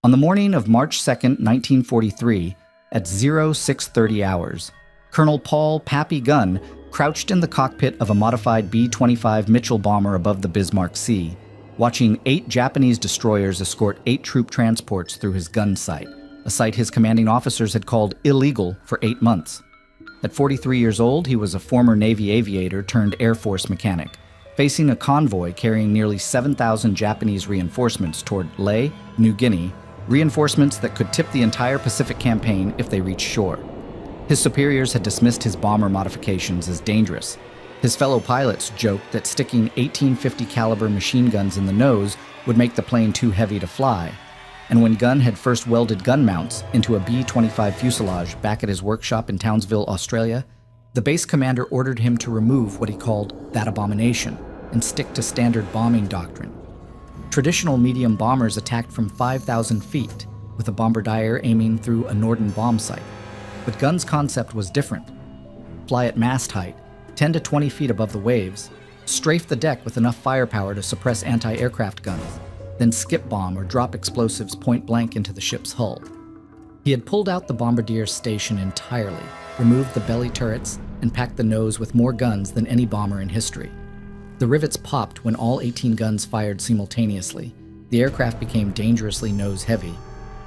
On the morning of March 2nd, 1943, at 0630 hours, Colonel Paul "Pappy" Gunn crouched in the cockpit of a modified B-25 Mitchell bomber above the Bismarck Sea, watching 8 Japanese destroyers escort 8 troop transports through his gun sight, a sight his commanding officers had called illegal for 8 months. At 43 years old, he was a former Navy aviator turned Air Force mechanic, facing a convoy carrying nearly 7,000 Japanese reinforcements toward Lae, New Guinea, reinforcements that could tip the entire Pacific campaign if they reached shore. His superiors had dismissed his bomber modifications as dangerous. His fellow pilots joked that sticking 1850 caliber machine guns in the nose would make the plane too heavy to fly. And when Gunn had first welded gun mounts into a B-25 fuselage back at his workshop in Townsville, Australia, the base commander ordered him to remove what he called that abomination and stick to standard bombing doctrine. Traditional medium bombers attacked from 5,000 feet, with a bombardier aiming through a Norden bomb site. But Gunn's concept was different. Fly at mast height, 10 to 20 feet above the waves, strafe the deck with enough firepower to suppress anti-aircraft guns, then skip bomb or drop explosives point blank into the ship's hull. He had pulled out the bombardier station entirely, removed the belly turrets, and packed the nose with more guns than any bomber in history. The rivets popped when all 18 guns fired simultaneously. The aircraft became dangerously nose-heavy,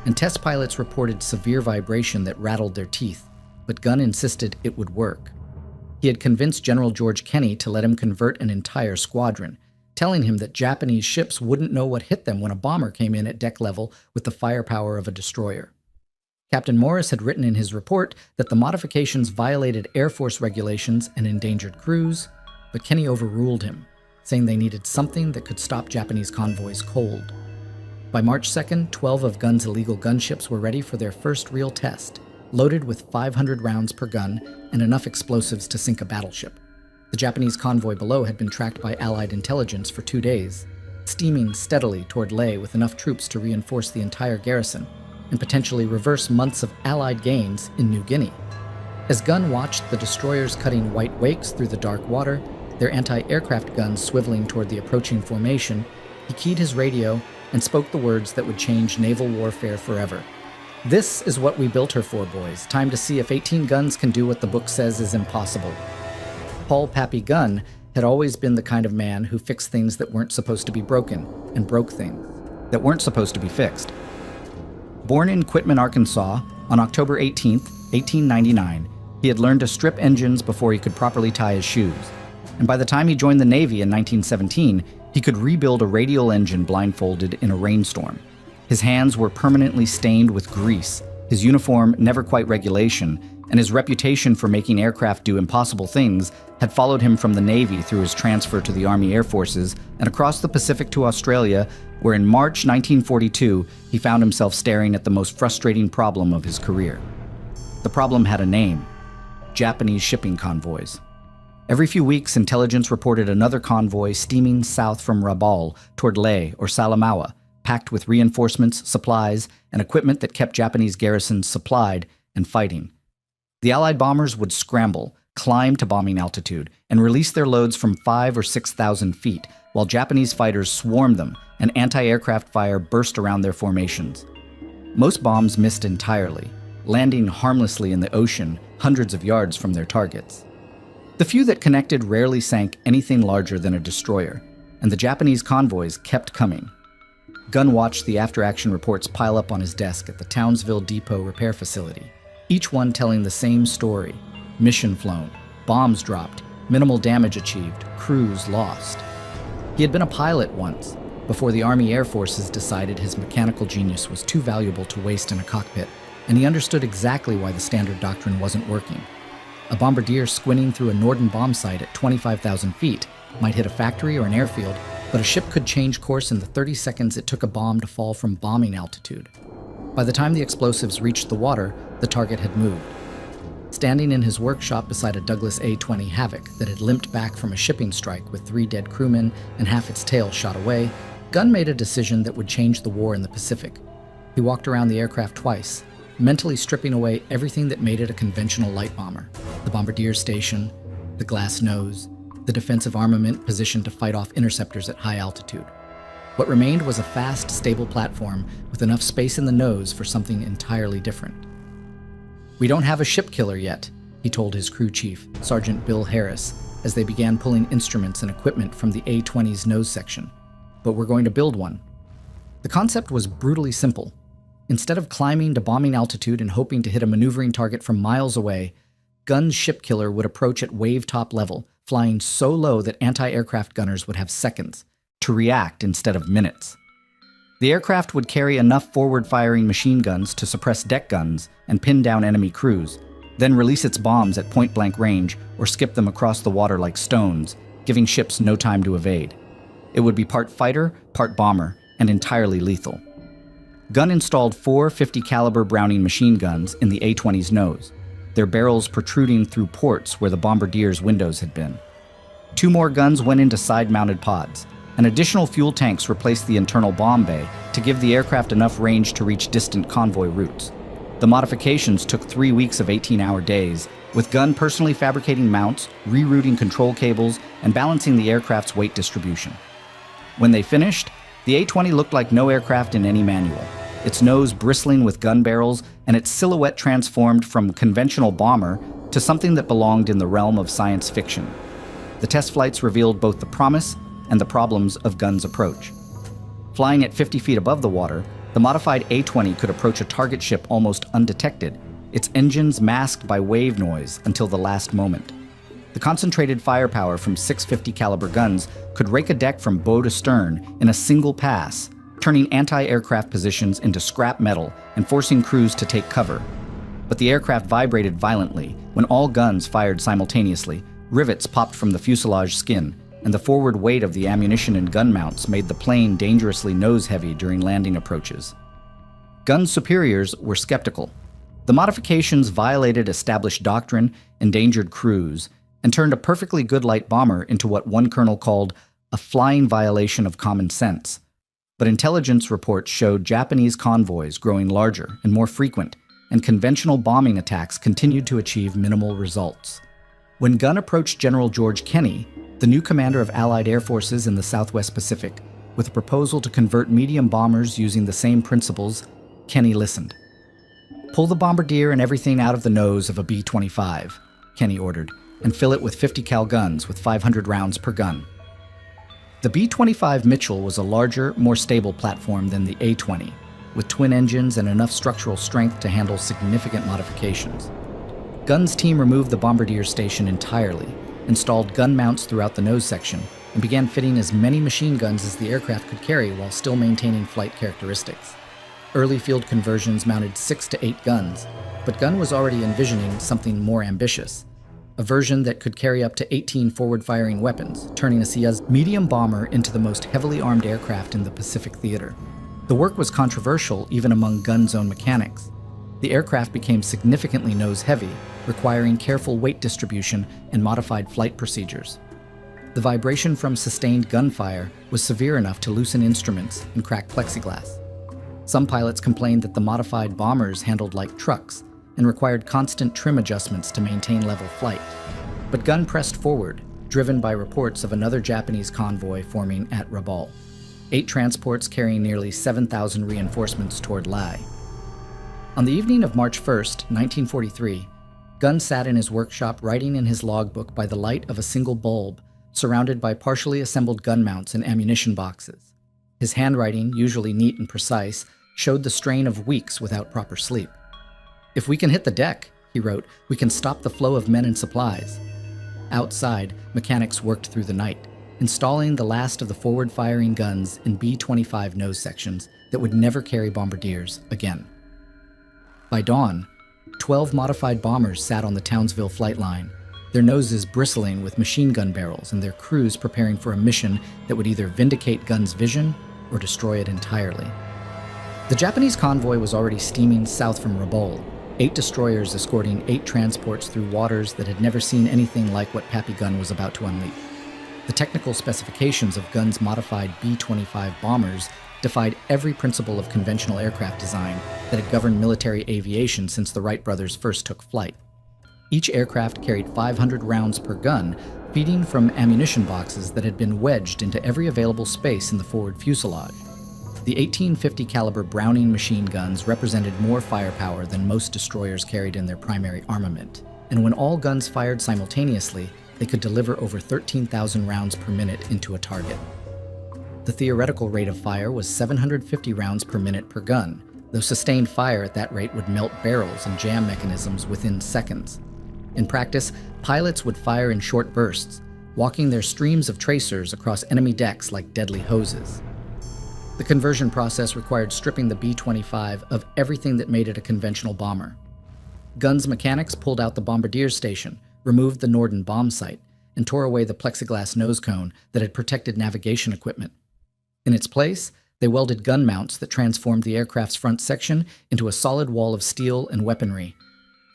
and test pilots reported severe vibration that rattled their teeth, but Gunn insisted it would work. He had convinced General George Kenney to let him convert an entire squadron, telling him that Japanese ships wouldn't know what hit them when a bomber came in at deck level with the firepower of a destroyer. Captain Morris had written in his report that the modifications violated Air Force regulations and endangered crews, but Kenney overruled him, saying they needed something that could stop Japanese convoys cold. By March 2nd, 12 of Gunn's illegal gunships were ready for their first real test, loaded with 500 rounds per gun and enough explosives to sink a battleship. The Japanese convoy below had been tracked by Allied intelligence for 2 days, steaming steadily toward Lae with enough troops to reinforce the entire garrison and potentially reverse months of Allied gains in New Guinea. As Gunn watched the destroyers cutting white wakes through the dark water, their anti-aircraft guns swiveling toward the approaching formation, he keyed his radio and spoke the words that would change naval warfare forever. "This is what we built her for, boys. Time to see if 18 guns can do what the book says is impossible." Paul "Pappy" Gunn had always been the kind of man who fixed things that weren't supposed to be broken and broke things that weren't supposed to be fixed. Born in Quitman, Arkansas, on October 18, 1899, he had learned to strip engines before he could properly tie his shoes. And by the time he joined the Navy in 1917, he could rebuild a radial engine blindfolded in a rainstorm. His hands were permanently stained with grease, his uniform never quite regulation, and his reputation for making aircraft do impossible things had followed him from the Navy through his transfer to the Army Air Forces and across the Pacific to Australia, where in March 1942 he found himself staring at the most frustrating problem of his career. The problem had a name: Japanese shipping convoys. Every few weeks, intelligence reported another convoy steaming south from Rabaul toward Lae or Salamaua, packed with reinforcements, supplies, and equipment that kept Japanese garrisons supplied and fighting. The Allied bombers would scramble, climb to bombing altitude, and release their loads from 5,000 or 6,000 feet, while Japanese fighters swarmed them and anti-aircraft fire burst around their formations. Most bombs missed entirely, landing harmlessly in the ocean hundreds of yards from their targets. The few that connected rarely sank anything larger than a destroyer, and the Japanese convoys kept coming. Gunn watched the after-action reports pile up on his desk at the Townsville Depot repair facility, each one telling the same story: mission flown, bombs dropped, minimal damage achieved, crews lost. He had been a pilot once, before the Army Air Forces decided his mechanical genius was too valuable to waste in a cockpit, and he understood exactly why the standard doctrine wasn't working. A bombardier squinting through a Norden bomb site at 25,000 feet might hit a factory or an airfield, but a ship could change course in the 30 seconds it took a bomb to fall from bombing altitude. By the time the explosives reached the water, the target had moved. Standing in his workshop beside a Douglas A-20 Havoc that had limped back from a shipping strike with 3 dead crewmen and half its tail shot away, Gunn made a decision that would change the war in the Pacific. He walked around the aircraft twice, mentally stripping away everything that made it a conventional light bomber: the bombardier station, the glass nose, the defensive armament positioned to fight off interceptors at high altitude. What remained was a fast, stable platform with enough space in the nose for something entirely different. "We don't have a ship killer yet," he told his crew chief, Sergeant Bill Harris, as they began pulling instruments and equipment from the A-20's nose section. "But we're going to build one." The concept was brutally simple. Instead of climbing to bombing altitude and hoping to hit a maneuvering target from miles away, Gunn's ship killer would approach at wave-top level, flying so low that anti-aircraft gunners would have seconds to react instead of minutes. The aircraft would carry enough forward-firing machine guns to suppress deck guns and pin down enemy crews, then release its bombs at point-blank range or skip them across the water like stones, giving ships no time to evade. It would be part fighter, part bomber, and entirely lethal. Gunn installed 4 50-caliber Browning machine guns in the A-20's nose, their barrels protruding through ports where the Bombardier's windows had been. 2 more guns went into side-mounted pods, and additional fuel tanks replaced the internal bomb bay to give the aircraft enough range to reach distant convoy routes. The modifications took 3 weeks of 18-hour days, with Gunn personally fabricating mounts, rerouting control cables, and balancing the aircraft's weight distribution. When they finished, the A-20 looked like no aircraft in any manual, its nose bristling with gun barrels and its silhouette transformed from conventional bomber to something that belonged in the realm of science fiction. The test flights revealed both the promise and the problems of Gunn's approach. Flying at 50 feet above the water, the modified A-20 could approach a target ship almost undetected, its engines masked by wave noise until the last moment. The concentrated firepower from 6 50-caliber guns could rake a deck from bow to stern in a single pass, turning anti-aircraft positions into scrap metal and forcing crews to take cover. But the aircraft vibrated violently when all guns fired simultaneously, rivets popped from the fuselage skin, and the forward weight of the ammunition and gun mounts made the plane dangerously nose-heavy during landing approaches. Gunn's superiors were skeptical. The modifications violated established doctrine, endangered crews, and turned a perfectly good light bomber into what one colonel called a flying violation of common sense. But intelligence reports showed Japanese convoys growing larger and more frequent, and conventional bombing attacks continued to achieve minimal results. When Gunn approached General George Kenney, the new commander of Allied air forces in the Southwest Pacific, with a proposal to convert medium bombers using the same principles, Kenney listened. "Pull the Bombardier and everything out of the nose of a B-25, Kenney ordered, and fill it with 50 cal guns with 500 rounds per gun. The B-25 Mitchell was a larger, more stable platform than the A-20, with twin engines and enough structural strength to handle significant modifications. Gunn's team removed the Bombardier station entirely, installed gun mounts throughout the nose section, and began fitting as many machine guns as the aircraft could carry while still maintaining flight characteristics. Early field conversions mounted 6 to 8 guns, but Gunn was already envisioning something more ambitious, a version that could carry up to 18 forward-firing weapons, turning a Sierra's medium bomber into the most heavily armed aircraft in the Pacific theater. The work was controversial even among Gunn's own mechanics. The aircraft became significantly nose-heavy, requiring careful weight distribution and modified flight procedures. The vibration from sustained gunfire was severe enough to loosen instruments and crack plexiglass. Some pilots complained that the modified bombers handled like trucks and required constant trim adjustments to maintain level flight. But Gunn pressed forward, driven by reports of another Japanese convoy forming at Rabaul, 8 transports carrying nearly 7,000 reinforcements toward Lai. On the evening of March 1st, 1943, Gunn sat in his workshop writing in his logbook by the light of a single bulb, surrounded by partially assembled gun mounts and ammunition boxes. His handwriting, usually neat and precise, showed the strain of weeks without proper sleep. "If we can hit the deck," he wrote, "we can stop the flow of men and supplies." Outside, mechanics worked through the night, installing the last of the forward-firing guns in B-25 nose sections that would never carry bombardiers again. By dawn, 12 modified bombers sat on the Townsville flight line, their noses bristling with machine gun barrels and their crews preparing for a mission that would either vindicate Gunn's vision or destroy it entirely. The Japanese convoy was already steaming south from Rabaul, 8 destroyers escorting 8 transports through waters that had never seen anything like what Pappy Gunn was about to unleash. The technical specifications of Gunn's modified B-25 bombers defied every principle of conventional aircraft design that had governed military aviation since the Wright brothers first took flight. Each aircraft carried 500 rounds per gun, feeding from ammunition boxes that had been wedged into every available space in the forward fuselage. The 1850 caliber Browning machine guns represented more firepower than most destroyers carried in their primary armament, and when all guns fired simultaneously, they could deliver over 13,000 rounds per minute into a target. The theoretical rate of fire was 750 rounds per minute per gun, though sustained fire at that rate would melt barrels and jam mechanisms within seconds. In practice, pilots would fire in short bursts, walking their streams of tracers across enemy decks like deadly hoses. The conversion process required stripping the B-25 of everything that made it a conventional bomber. Guns mechanics pulled out the bombardier station, removed the Norden bomb sight, and tore away the plexiglass nose cone that had protected navigation equipment. In its place, they welded gun mounts that transformed the aircraft's front section into a solid wall of steel and weaponry.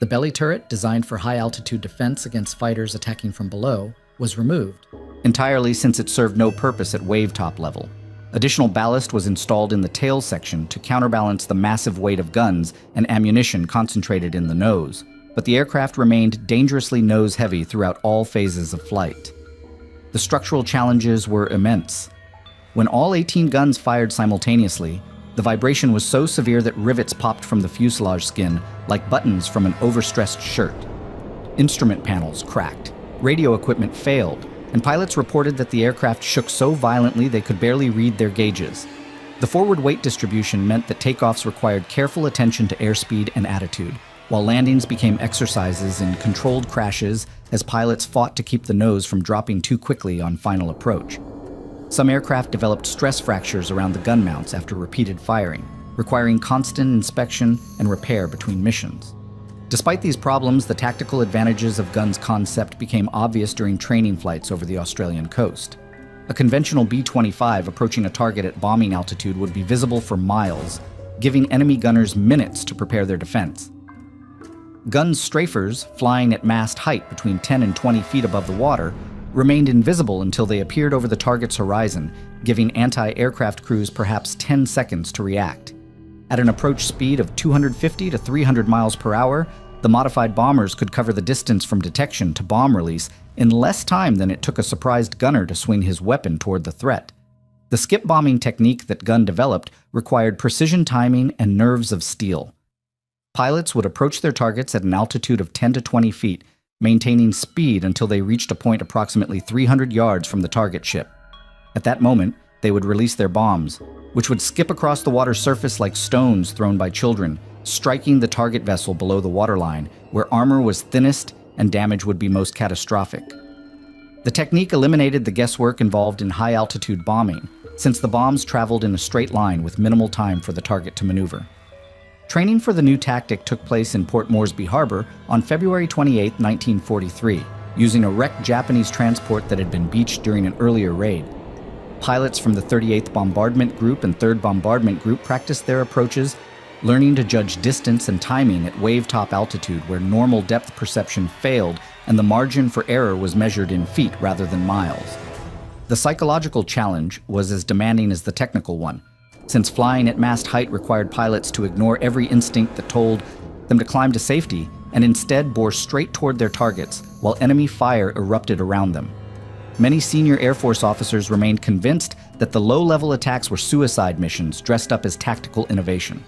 The belly turret, designed for high-altitude defense against fighters attacking from below, was removed, entirely since it served no purpose at wave-top level. Additional ballast was installed in the tail section to counterbalance the massive weight of guns and ammunition concentrated in the nose, but the aircraft remained dangerously nose-heavy throughout all phases of flight. The structural challenges were immense. When all 18 guns fired simultaneously, the vibration was so severe that rivets popped from the fuselage skin like buttons from an overstressed shirt. Instrument panels cracked, radio equipment failed, and pilots reported that the aircraft shook so violently they could barely read their gauges. The forward weight distribution meant that takeoffs required careful attention to airspeed and attitude, while landings became exercises in controlled crashes as pilots fought to keep the nose from dropping too quickly on final approach. Some aircraft developed stress fractures around the gun mounts after repeated firing, requiring constant inspection and repair between missions. Despite these problems, the tactical advantages of guns concept became obvious during training flights over the Australian coast. A conventional B-25 approaching a target at bombing altitude would be visible for miles, giving enemy gunners minutes to prepare their defense. Guns strafers, flying at mast height between 10 and 20 feet above the water, remained invisible until they appeared over the target's horizon, giving anti-aircraft crews perhaps 10 seconds to react. At an approach speed of 250 to 300 miles per hour, the modified bombers could cover the distance from detection to bomb release in less time than it took a surprised gunner to swing his weapon toward the threat. The skip bombing technique that Gunn developed required precision timing and nerves of steel. Pilots would approach their targets at an altitude of 10 to 20 feet, maintaining speed until they reached a point approximately 300 yards from the target ship. At that moment, they would release their bombs, which would skip across the water surface like stones thrown by children, striking the target vessel below the waterline, where armor was thinnest and damage would be most catastrophic. The technique eliminated the guesswork involved in high-altitude bombing, since the bombs traveled in a straight line with minimal time for the target to maneuver. Training for the new tactic took place in Port Moresby Harbor on February 28, 1943, using a wrecked Japanese transport that had been beached during an earlier raid. Pilots from the 38th Bombardment Group and 3rd Bombardment Group practiced their approaches, learning to judge distance and timing at wave-top altitude where normal depth perception failed and the margin for error was measured in feet rather than miles. The psychological challenge was as demanding as the technical one, since flying at mast height required pilots to ignore every instinct that told them to climb to safety and instead bore straight toward their targets while enemy fire erupted around them. Many senior Air Force officers remained convinced that the low-level attacks were suicide missions dressed up as tactical innovation.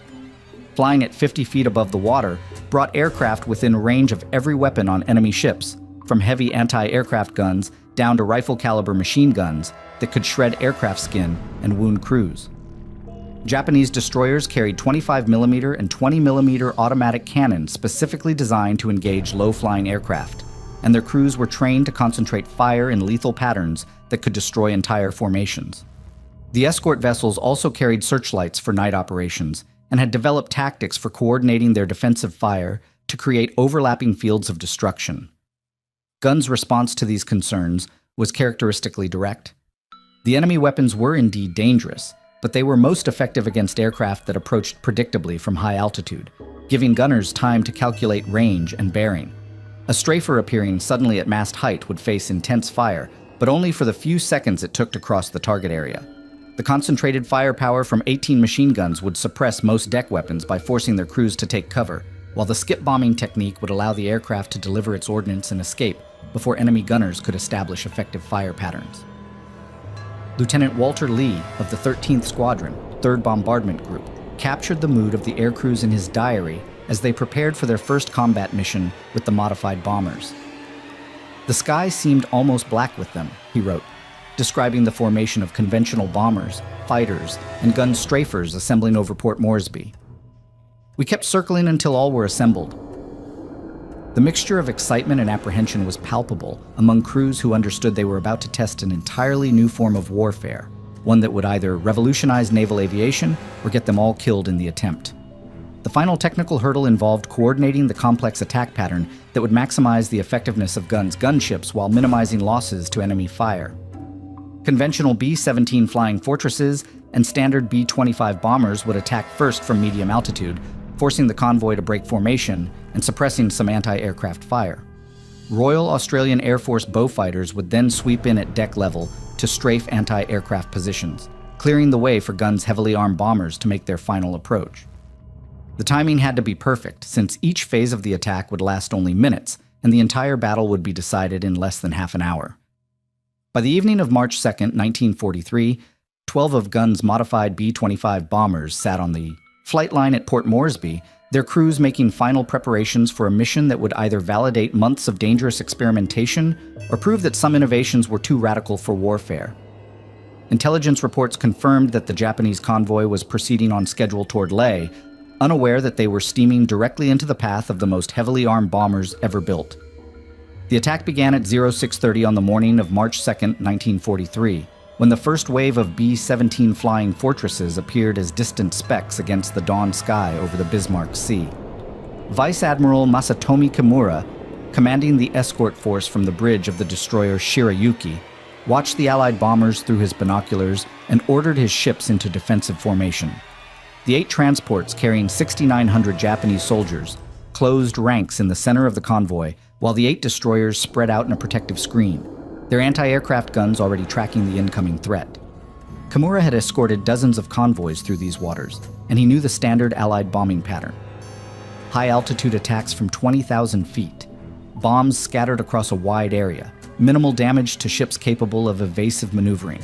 Flying at 50 feet above the water brought aircraft within range of every weapon on enemy ships, from heavy anti-aircraft guns down to rifle-caliber machine guns that could shred aircraft skin and wound crews. Japanese destroyers carried 25mm and 20mm automatic cannons specifically designed to engage low-flying aircraft, and their crews were trained to concentrate fire in lethal patterns that could destroy entire formations. The escort vessels also carried searchlights for night operations and had developed tactics for coordinating their defensive fire to create overlapping fields of destruction. Gunn's response to these concerns was characteristically direct. The enemy weapons were indeed dangerous, but they were most effective against aircraft that approached predictably from high altitude, giving gunners time to calculate range and bearing. A strafer appearing suddenly at mast height would face intense fire, but only for the few seconds it took to cross the target area. The concentrated firepower from 18 machine guns would suppress most deck weapons by forcing their crews to take cover, while the skip bombing technique would allow the aircraft to deliver its ordnance and escape before enemy gunners could establish effective fire patterns. Lieutenant Walter Lee of the 13th Squadron, 3rd Bombardment Group, captured the mood of the air crews in his diary as they prepared for their first combat mission with the modified bombers. "The sky seemed almost black with them," he wrote, describing the formation of conventional bombers, fighters, and gun strafers assembling over Port Moresby. "We kept circling until all were assembled." The mixture of excitement and apprehension was palpable among crews who understood they were about to test an entirely new form of warfare, one that would either revolutionize naval aviation or get them all killed in the attempt. The final technical hurdle involved coordinating the complex attack pattern that would maximize the effectiveness of gunships while minimizing losses to enemy fire. Conventional B-17 flying fortresses and standard B-25 bombers would attack first from medium altitude, forcing the convoy to break formation and suppressing some anti-aircraft fire. Royal Australian Air Force Beaufighters would then sweep in at deck level to strafe anti-aircraft positions, clearing the way for guns' heavily armed bombers to make their final approach. The timing had to be perfect, since each phase of the attack would last only minutes, and the entire battle would be decided in less than half an hour. By the evening of March 2, 1943, 12 of Gunn's modified B-25 bombers sat on the flight line at Port Moresby, their crews making final preparations for a mission that would either validate months of dangerous experimentation or prove that some innovations were too radical for warfare. Intelligence reports confirmed that the Japanese convoy was proceeding on schedule toward Lae, unaware that they were steaming directly into the path of the most heavily armed bombers ever built. The attack began at 0630 on the morning of March 2, 1943, when the first wave of B-17 flying fortresses appeared as distant specks against the dawn sky over the Bismarck Sea. Vice Admiral Masatomi Kimura, commanding the escort force from the bridge of the destroyer Shirayuki, watched the Allied bombers through his binoculars and ordered his ships into defensive formation. The 8 transports carrying 6,900 Japanese soldiers closed ranks in the center of the convoy, while the 8 destroyers spread out in a protective screen, their anti-aircraft guns already tracking the incoming threat. Kimura had escorted dozens of convoys through these waters, and he knew the standard Allied bombing pattern. High-altitude attacks from 20,000 feet, bombs scattered across a wide area, minimal damage to ships capable of evasive maneuvering.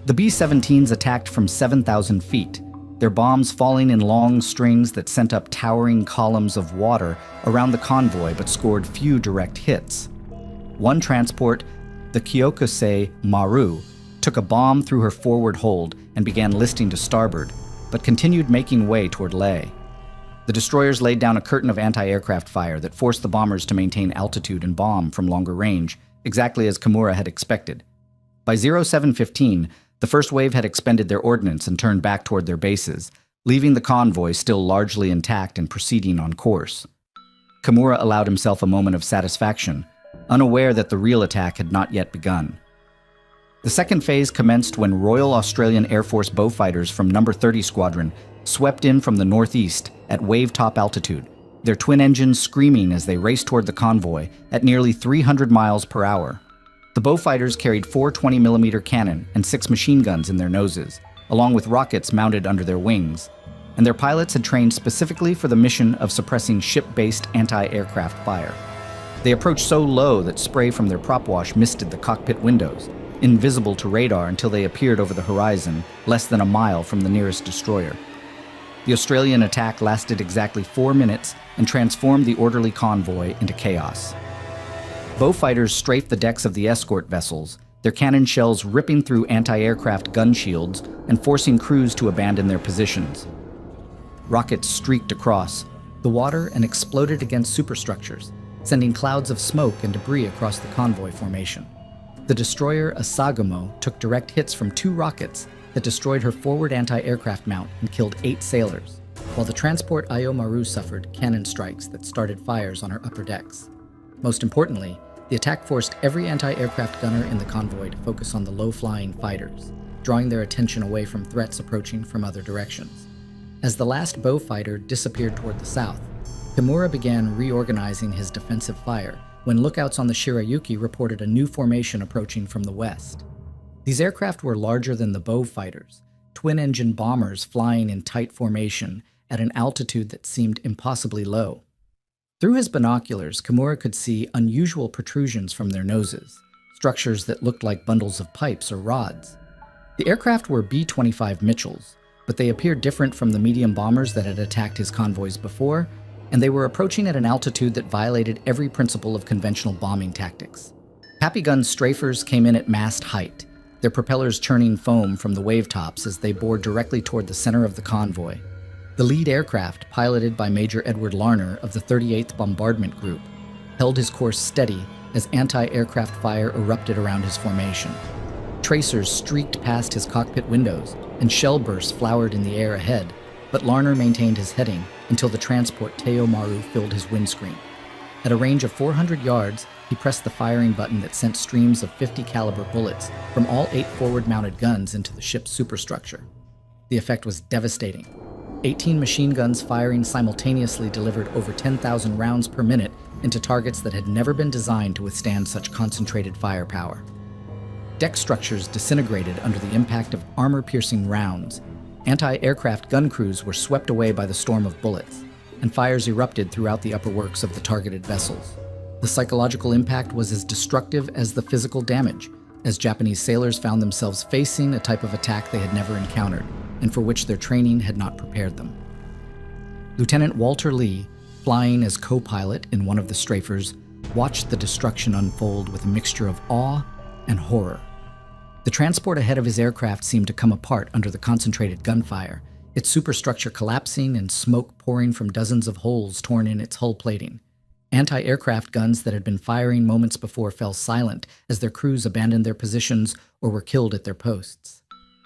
The B-17s attacked from 7,000 feet, their bombs falling in long strings that sent up towering columns of water around the convoy but scored few direct hits. One transport, the Kyokusei Maru, took a bomb through her forward hold and began listing to starboard, but continued making way toward Lae. The destroyers laid down a curtain of anti-aircraft fire that forced the bombers to maintain altitude and bomb from longer range, exactly as Kimura had expected. By 0715, the first wave had expended their ordnance and turned back toward their bases, leaving the convoy still largely intact and proceeding on course. Kimura allowed himself a moment of satisfaction, unaware that the real attack had not yet begun. The second phase commenced when Royal Australian Air Force Beaufighters from No. 30 Squadron swept in from the northeast at wave-top altitude, their twin engines screaming as they raced toward the convoy at nearly 300 miles per hour. The Beaufighters carried 4 20mm cannon and 6 machine guns in their noses, along with rockets mounted under their wings, and their pilots had trained specifically for the mission of suppressing ship-based anti-aircraft fire. They approached so low that spray from their prop wash misted the cockpit windows, invisible to radar until they appeared over the horizon, less than a mile from the nearest destroyer. The Australian attack lasted exactly 4 minutes and transformed the orderly convoy into chaos. Beaufighters strafed the decks of the escort vessels, their cannon shells ripping through anti-aircraft gun shields and forcing crews to abandon their positions. Rockets streaked across the water and exploded against superstructures, sending clouds of smoke and debris across the convoy formation. The destroyer Asagamo took direct hits from 2 rockets that destroyed her forward anti-aircraft mount and killed 8 sailors, while the transport Ayomaru suffered cannon strikes that started fires on her upper decks. Most importantly, the attack forced every anti-aircraft gunner in the convoy to focus on the low-flying fighters, drawing their attention away from threats approaching from other directions. As the last Beaufighter disappeared toward the south, Kimura began reorganizing his defensive fire when lookouts on the Shirayuki reported a new formation approaching from the west. These aircraft were larger than the Beaufighters, twin-engine bombers flying in tight formation at an altitude that seemed impossibly low. Through his binoculars, Kimura could see unusual protrusions from their noses, structures that looked like bundles of pipes or rods. The aircraft were B-25 Mitchells, but they appeared different from the medium bombers that had attacked his convoys before, and they were approaching at an altitude that violated every principle of conventional bombing tactics. Pappy Gun's strafers came in at mast height, their propellers churning foam from the wave tops as they bore directly toward the center of the convoy. The lead aircraft, piloted by Major Edward Larner of the 38th Bombardment Group, held his course steady as anti-aircraft fire erupted around his formation. Tracers streaked past his cockpit windows, and shell bursts flowered in the air ahead, but Larner maintained his heading until the transport Teo Maru filled his windscreen. At a range of 400 yards, he pressed the firing button that sent streams of 50 caliber bullets from all 8 forward-mounted guns into the ship's superstructure. The effect was devastating. 18 machine guns firing simultaneously delivered over 10,000 rounds per minute into targets that had never been designed to withstand such concentrated firepower. Deck structures disintegrated under the impact of armor-piercing rounds. Anti-aircraft gun crews were swept away by the storm of bullets, and fires erupted throughout the upper works of the targeted vessels. The psychological impact was as destructive as the physical damage, as Japanese sailors found themselves facing a type of attack they had never encountered, and for which their training had not prepared them. Lieutenant Walter Lee, flying as co-pilot in one of the strafers, watched the destruction unfold with a mixture of awe and horror. The transport ahead of his aircraft seemed to come apart under the concentrated gunfire, its superstructure collapsing and smoke pouring from dozens of holes torn in its hull plating. Anti-aircraft guns that had been firing moments before fell silent as their crews abandoned their positions or were killed at their posts.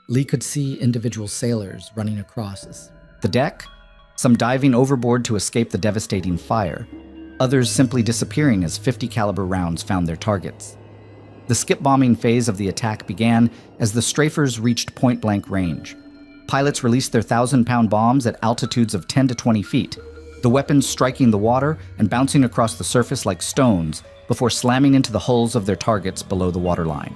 Lee could see individual sailors running across the deck, some diving overboard to escape the devastating fire, others simply disappearing as 50 caliber rounds found their targets. The skip bombing phase of the attack began as the strafers reached point-blank range. Pilots released their 1,000-pound bombs at altitudes of 10 to 20 feet, the weapons striking the water and bouncing across the surface like stones before slamming into the hulls of their targets below the waterline.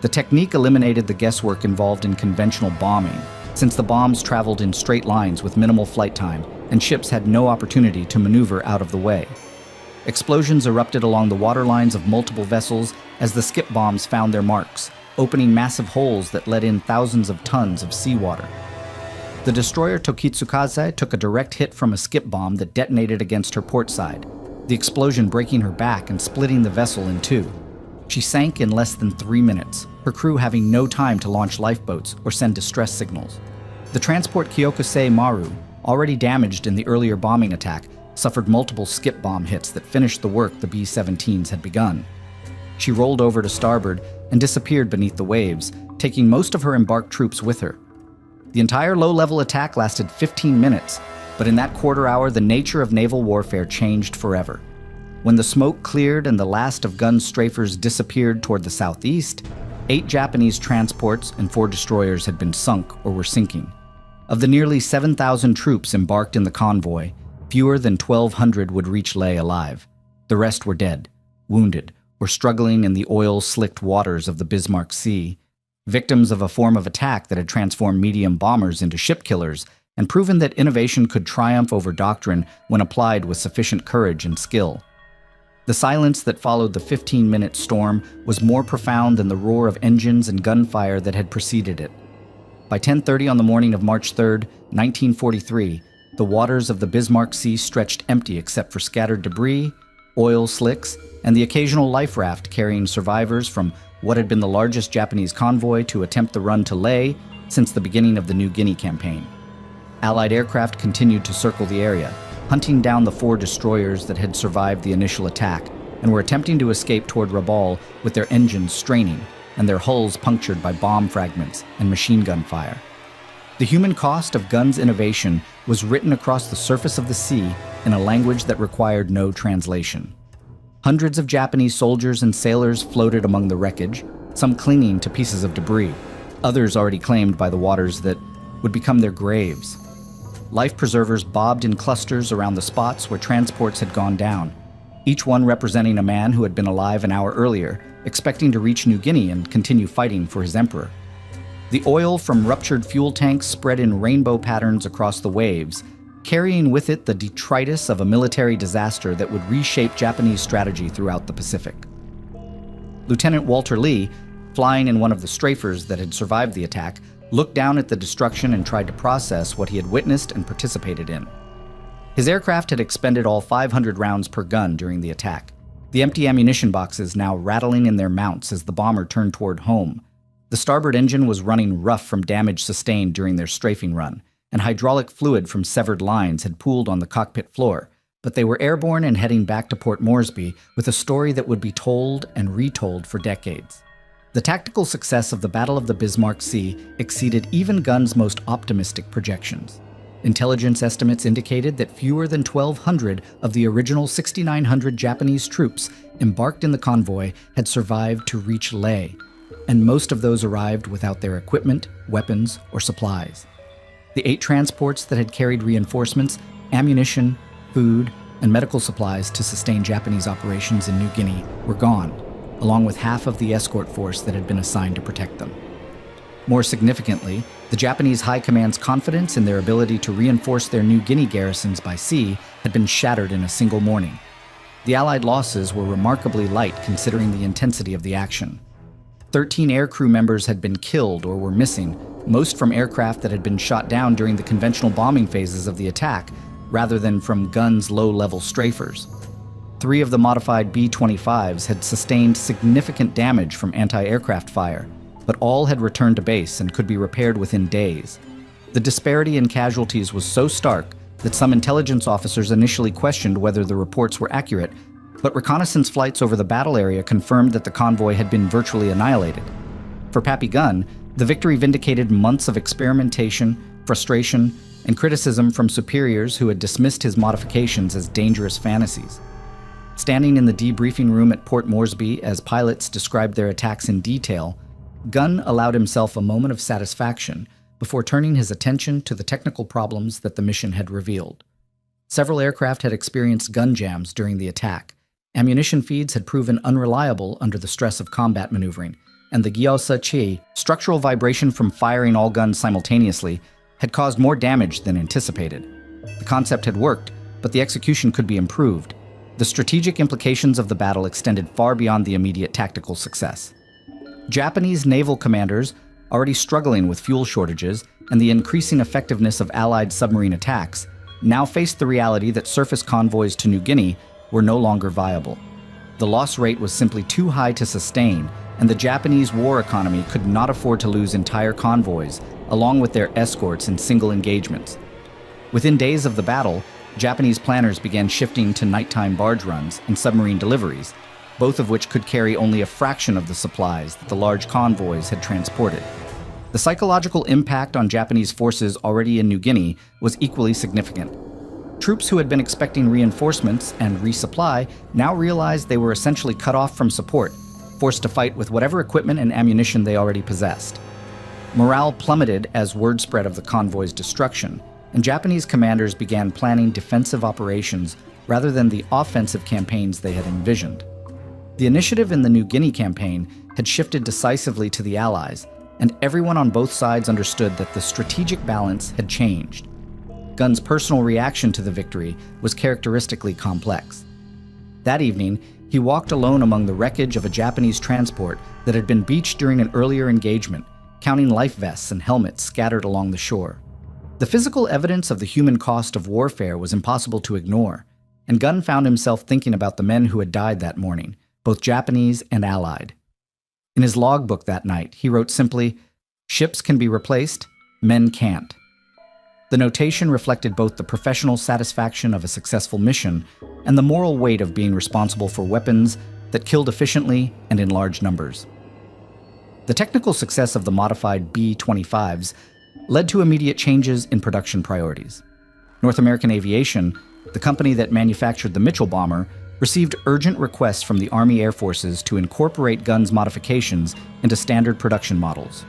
The technique eliminated the guesswork involved in conventional bombing, since the bombs traveled in straight lines with minimal flight time, and ships had no opportunity to maneuver out of the way. Explosions erupted along the waterlines of multiple vessels as the skip bombs found their marks, opening massive holes that let in thousands of tons of seawater. The destroyer Tokitsukaze took a direct hit from a skip bomb that detonated against her port side, the explosion breaking her back and splitting the vessel in two. She sank in less than 3 minutes, her crew having no time to launch lifeboats or send distress signals. The transport Kyokusei Maru, already damaged in the earlier bombing attack, suffered multiple skip bomb hits that finished the work the B-17s had begun. She rolled over to starboard and disappeared beneath the waves, taking most of her embarked troops with her. The entire low-level attack lasted 15 minutes, but in that quarter hour, the nature of naval warfare changed forever. When the smoke cleared and the last of gun strafers disappeared toward the southeast, 8 Japanese transports and 4 destroyers had been sunk or were sinking. Of the nearly 7,000 troops embarked in the convoy, fewer than 1,200 would reach Leh alive. The rest were dead, wounded, or struggling in the oil-slicked waters of the Bismarck Sea, victims of a form of attack that had transformed medium bombers into ship killers and proven that innovation could triumph over doctrine when applied with sufficient courage and skill. The silence that followed the 15-minute storm was more profound than the roar of engines and gunfire that had preceded it. By 10:30 on the morning of March 3, 1943, the waters of the Bismarck Sea stretched empty except for scattered debris, oil slicks, and the occasional life raft carrying survivors from what had been the largest Japanese convoy to attempt the run to Leh since the beginning of the New Guinea campaign. Allied aircraft continued to circle the area, hunting down the 4 destroyers that had survived the initial attack and were attempting to escape toward Rabaul with their engines straining and their hulls punctured by bomb fragments and machine gun fire. The human cost of guns' innovation was written across the surface of the sea in a language that required no translation. Hundreds of Japanese soldiers and sailors floated among the wreckage, some clinging to pieces of debris, others already claimed by the waters that would become their graves. Life preservers bobbed in clusters around the spots where transports had gone down, each one representing a man who had been alive an hour earlier, expecting to reach New Guinea and continue fighting for his emperor. The oil from ruptured fuel tanks spread in rainbow patterns across the waves, carrying with it the detritus of a military disaster that would reshape Japanese strategy throughout the Pacific. Lieutenant Walter Lee, flying in one of the strafers that had survived the attack, looked down at the destruction and tried to process what he had witnessed and participated in. His aircraft had expended all 500 rounds per gun during the attack, the empty ammunition boxes now rattling in their mounts as the bomber turned toward home. The starboard engine was running rough from damage sustained during their strafing run, and hydraulic fluid from severed lines had pooled on the cockpit floor, but they were airborne and heading back to Port Moresby with a story that would be told and retold for decades. The tactical success of the Battle of the Bismarck Sea exceeded even Gunn's most optimistic projections. Intelligence estimates indicated that fewer than 1,200 of the original 6,900 Japanese troops embarked in the convoy had survived to reach Leh, and most of those arrived without their equipment, weapons, or supplies. The 8 transports that had carried reinforcements, ammunition, food, and medical supplies to sustain Japanese operations in New Guinea were gone, along with half of the escort force that had been assigned to protect them. More significantly, the Japanese High Command's confidence in their ability to reinforce their New Guinea garrisons by sea had been shattered in a single morning. The Allied losses were remarkably light considering the intensity of the action. 13 aircrew members had been killed or were missing, most from aircraft that had been shot down during the conventional bombing phases of the attack, rather than from Gunn's low-level strafers. 3 of the modified B-25s had sustained significant damage from anti-aircraft fire, but all had returned to base and could be repaired within days. The disparity in casualties was so stark that some intelligence officers initially questioned whether the reports were accurate, but reconnaissance flights over the battle area confirmed that the convoy had been virtually annihilated. For Pappy Gunn, the victory vindicated months of experimentation, frustration, and criticism from superiors who had dismissed his modifications as dangerous fantasies. Standing in the debriefing room at Port Moresby as pilots described their attacks in detail, Gunn allowed himself a moment of satisfaction before turning his attention to the technical problems that the mission had revealed. Several aircraft had experienced gun jams during the attack. Ammunition feeds had proven unreliable under the stress of combat maneuvering, and the Gyosa-chi, structural vibration from firing all guns simultaneously, had caused more damage than anticipated. The concept had worked, but the execution could be improved. The strategic implications of the battle extended far beyond the immediate tactical success. Japanese naval commanders, already struggling with fuel shortages and the increasing effectiveness of Allied submarine attacks, now faced the reality that surface convoys to New Guinea were no longer viable. The loss rate was simply too high to sustain, and the Japanese war economy could not afford to lose entire convoys, along with their escorts in single engagements. Within days of the battle, Japanese planners began shifting to nighttime barge runs and submarine deliveries, both of which could carry only a fraction of the supplies that the large convoys had transported. The psychological impact on Japanese forces already in New Guinea was equally significant. Troops who had been expecting reinforcements and resupply now realized they were essentially cut off from support, forced to fight with whatever equipment and ammunition they already possessed. Morale plummeted as word spread of the convoy's destruction, and Japanese commanders began planning defensive operations rather than the offensive campaigns they had envisioned. The initiative in the New Guinea campaign had shifted decisively to the Allies, and everyone on both sides understood that the strategic balance had changed. Gunn's personal reaction to the victory was characteristically complex. That evening, he walked alone among the wreckage of a Japanese transport that had been beached during an earlier engagement, counting life vests and helmets scattered along the shore. The physical evidence of the human cost of warfare was impossible to ignore, and Gunn found himself thinking about the men who had died that morning, both Japanese and Allied. In his logbook that night, he wrote simply, "Ships can be replaced, men can't." The notation reflected both the professional satisfaction of a successful mission and the moral weight of being responsible for weapons that killed efficiently and in large numbers. The technical success of the modified B-25s led to immediate changes in production priorities. North American Aviation, the company that manufactured the Mitchell bomber, received urgent requests from the Army Air Forces to incorporate Gunn's modifications into standard production models.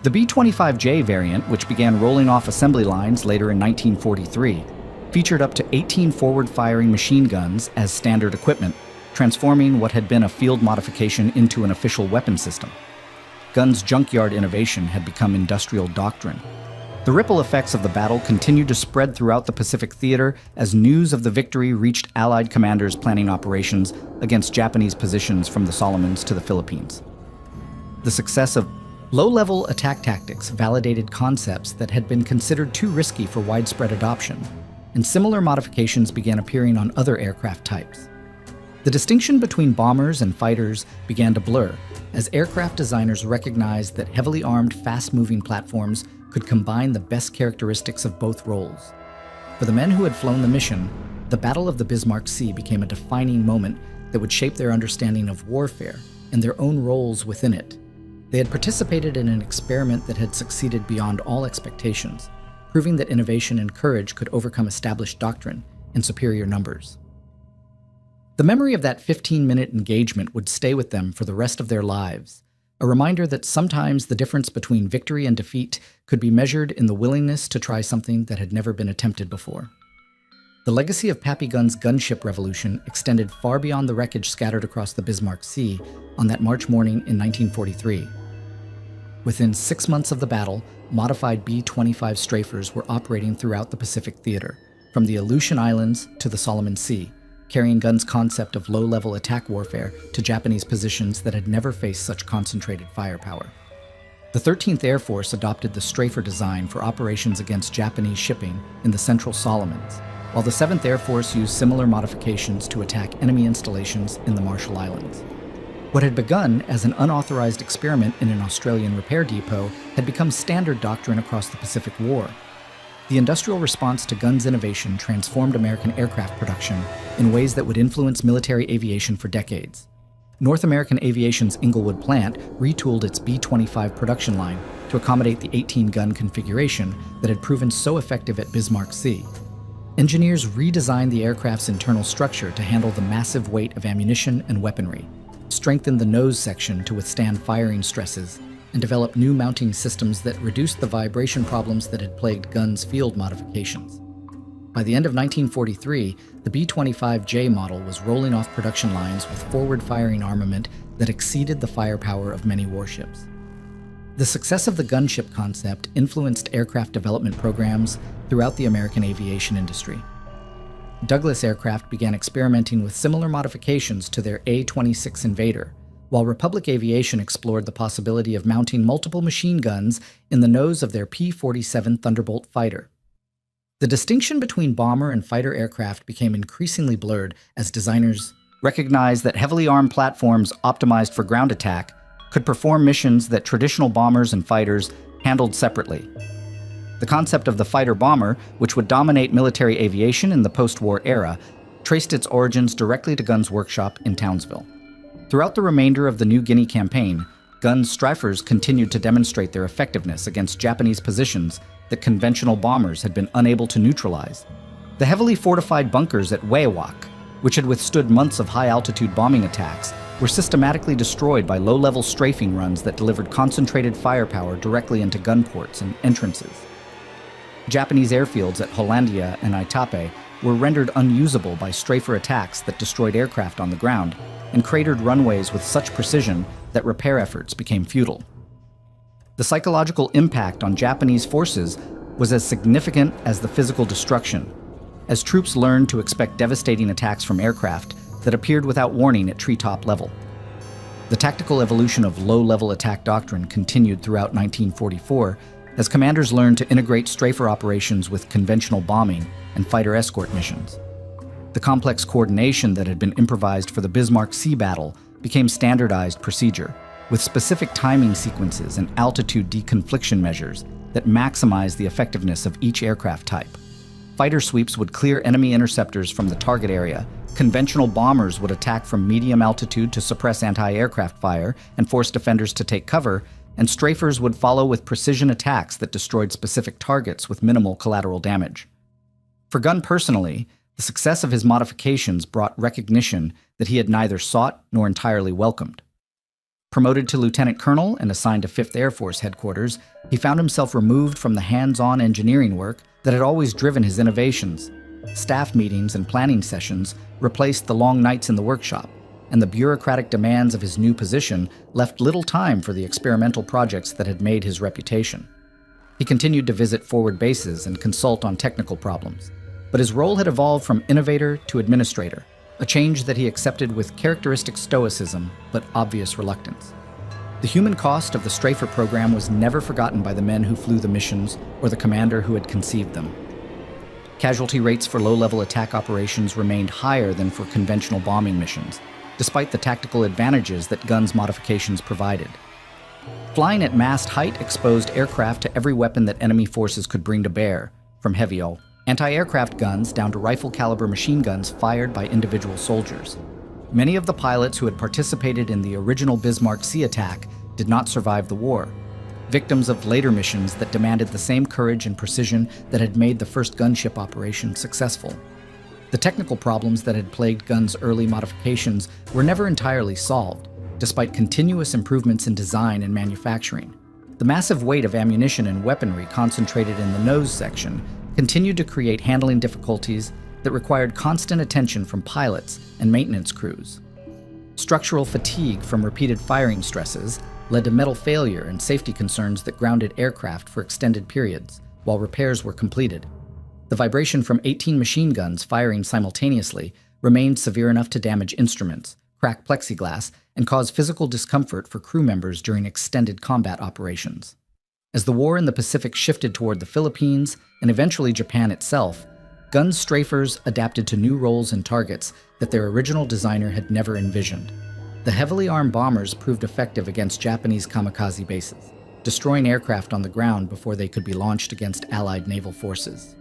The B-25J variant, which began rolling off assembly lines later in 1943, featured up to 18 forward-firing machine guns as standard equipment, transforming what had been a field modification into an official weapon system. Gunn's junkyard innovation had become industrial doctrine. The ripple effects of the battle continued to spread throughout the Pacific theater as news of the victory reached Allied commanders planning operations against Japanese positions from the Solomons to the Philippines. The success of low-level attack tactics validated concepts that had been considered too risky for widespread adoption, and similar modifications began appearing on other aircraft types. The distinction between bombers and fighters began to blur as aircraft designers recognized that heavily armed, fast-moving platforms could combine the best characteristics of both roles. For the men who had flown the mission, the Battle of the Bismarck Sea became a defining moment that would shape their understanding of warfare and their own roles within it. They had participated in an experiment that had succeeded beyond all expectations, proving that innovation and courage could overcome established doctrine in superior numbers. The memory of that 15-minute engagement would stay with them for the rest of their lives, a reminder that sometimes the difference between victory and defeat could be measured in the willingness to try something that had never been attempted before. The legacy of Pappy Gunn's gunship revolution extended far beyond the wreckage scattered across the Bismarck Sea on that March morning in 1943. Within 6 months of the battle, modified B-25 strafers were operating throughout the Pacific theater, from the Aleutian Islands to the Solomon Sea, carrying Gunn's concept of low-level attack warfare to Japanese positions that had never faced such concentrated firepower. The 13th Air Force adopted the strafer design for operations against Japanese shipping in the central Solomons, while the 7th Air Force used similar modifications to attack enemy installations in the Marshall Islands. What had begun as an unauthorized experiment in an Australian repair depot had become standard doctrine across the Pacific War. The industrial response to Gunn's innovation transformed American aircraft production in ways that would influence military aviation for decades. North American Aviation's Inglewood plant retooled its B-25 production line to accommodate the 18-gun configuration that had proven so effective at Bismarck Sea. Engineers redesigned the aircraft's internal structure to handle the massive weight of ammunition and weaponry, strengthened the nose section to withstand firing stresses, and developed new mounting systems that reduced the vibration problems that had plagued Gunn's field modifications. By the end of 1943, the B-25J model was rolling off production lines with forward-firing armament that exceeded the firepower of many warships. The success of the gunship concept influenced aircraft development programs throughout the American aviation industry. Douglas Aircraft began experimenting with similar modifications to their A-26 Invader, while Republic Aviation explored the possibility of mounting multiple machine guns in the nose of their P-47 Thunderbolt fighter. The distinction between bomber and fighter aircraft became increasingly blurred as designers recognized that heavily armed platforms optimized for ground attack could perform missions that traditional bombers and fighters handled separately. The concept of the fighter-bomber, which would dominate military aviation in the post-war era, traced its origins directly to Gunn's workshop in Townsville. Throughout the remainder of the New Guinea campaign, Gunn's strafers continued to demonstrate their effectiveness against Japanese positions that conventional bombers had been unable to neutralize. The heavily fortified bunkers at Wewak, which had withstood months of high-altitude bombing attacks, were systematically destroyed by low-level strafing runs that delivered concentrated firepower directly into gun ports and entrances. Japanese airfields at Hollandia and Itape were rendered unusable by strafer attacks that destroyed aircraft on the ground and cratered runways with such precision that repair efforts became futile. The psychological impact on Japanese forces was as significant as the physical destruction, as troops learned to expect devastating attacks from aircraft that appeared without warning at treetop level. The tactical evolution of low-level attack doctrine continued throughout 1944 as commanders learned to integrate strafer operations with conventional bombing and fighter escort missions. The complex coordination that had been improvised for the Bismarck Sea battle became standardized procedure, with specific timing sequences and altitude deconfliction measures that maximized the effectiveness of each aircraft type. Fighter sweeps would clear enemy interceptors from the target area, conventional bombers would attack from medium altitude to suppress anti-aircraft fire and force defenders to take cover, and strafers would follow with precision attacks that destroyed specific targets with minimal collateral damage. For Gunn personally, the success of his modifications brought recognition that he had neither sought nor entirely welcomed. Promoted to lieutenant colonel and assigned to 5th Air Force headquarters, he found himself removed from the hands-on engineering work that had always driven his innovations. Staff meetings and planning sessions replaced the long nights in the workshop, and the bureaucratic demands of his new position left little time for the experimental projects that had made his reputation. He continued to visit forward bases and consult on technical problems, but his role had evolved from innovator to administrator, a change that he accepted with characteristic stoicism but obvious reluctance. The human cost of the Strafer program was never forgotten by the men who flew the missions or the commander who had conceived them. Casualty rates for low-level attack operations remained higher than for conventional bombing missions, despite the tactical advantages that guns modifications provided. Flying at mast height exposed aircraft to every weapon that enemy forces could bring to bear, from heavy anti-aircraft guns down to rifle-caliber machine guns fired by individual soldiers. Many of the pilots who had participated in the original Bismarck Sea attack did not survive the war, victims of later missions that demanded the same courage and precision that had made the first gunship operation successful. The technical problems that had plagued guns' early modifications were never entirely solved, despite continuous improvements in design and manufacturing. The massive weight of ammunition and weaponry concentrated in the nose section continued to create handling difficulties that required constant attention from pilots and maintenance crews. Structural fatigue from repeated firing stresses led to metal failure and safety concerns that grounded aircraft for extended periods while repairs were completed. The vibration from 18 machine guns firing simultaneously remained severe enough to damage instruments, crack plexiglass, and cause physical discomfort for crew members during extended combat operations. As the war in the Pacific shifted toward the Philippines and eventually Japan itself, gun strafers adapted to new roles and targets that their original designer had never envisioned. The heavily armed bombers proved effective against Japanese kamikaze bases, destroying aircraft on the ground before they could be launched against Allied naval forces.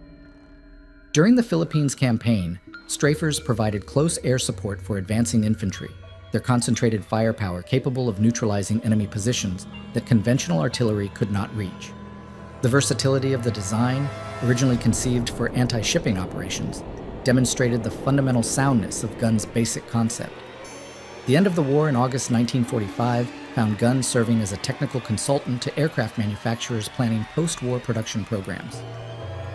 During the Philippines campaign, strafers provided close air support for advancing infantry, their concentrated firepower capable of neutralizing enemy positions that conventional artillery could not reach. The versatility of the design, originally conceived for anti-shipping operations, demonstrated the fundamental soundness of Gunn's basic concept. The end of the war in August 1945 found Gunn serving as a technical consultant to aircraft manufacturers planning post-war production programs.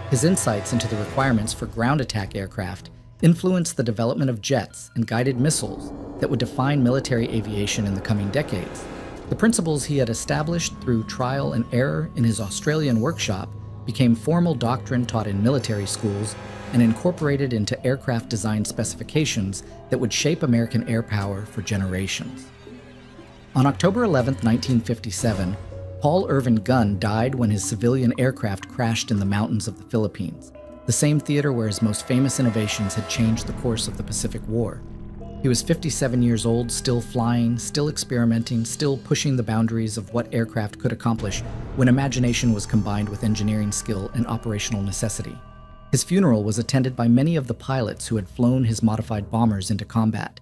His insights into the requirements for ground attack aircraft influenced the development of jets and guided missiles that would define military aviation in the coming decades. The principles he had established through trial and error in his Australian workshop became formal doctrine taught in military schools and incorporated into aircraft design specifications that would shape American air power for generations. On October 11, 1957, Paul Irvin Gunn died when his civilian aircraft crashed in the mountains of the Philippines, the same theater where his most famous innovations had changed the course of the Pacific War. He was 57 years old, still flying, still experimenting, still pushing the boundaries of what aircraft could accomplish when imagination was combined with engineering skill and operational necessity. His funeral was attended by many of the pilots who had flown his modified bombers into combat,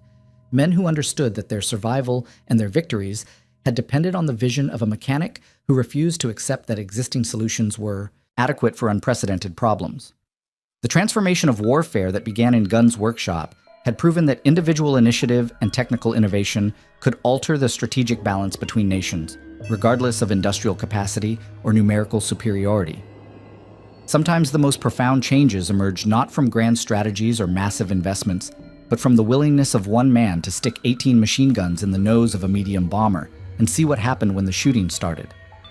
men who understood that their survival and their victories had depended on the vision of a mechanic who refused to accept that existing solutions were adequate for unprecedented problems. The transformation of warfare that began in Gunn's workshop had proven that individual initiative and technical innovation could alter the strategic balance between nations, regardless of industrial capacity or numerical superiority. Sometimes the most profound changes emerge not from grand strategies or massive investments, but from the willingness of one man to stick 18 machine guns in the nose of a medium bomber and see what happened when the shooting started.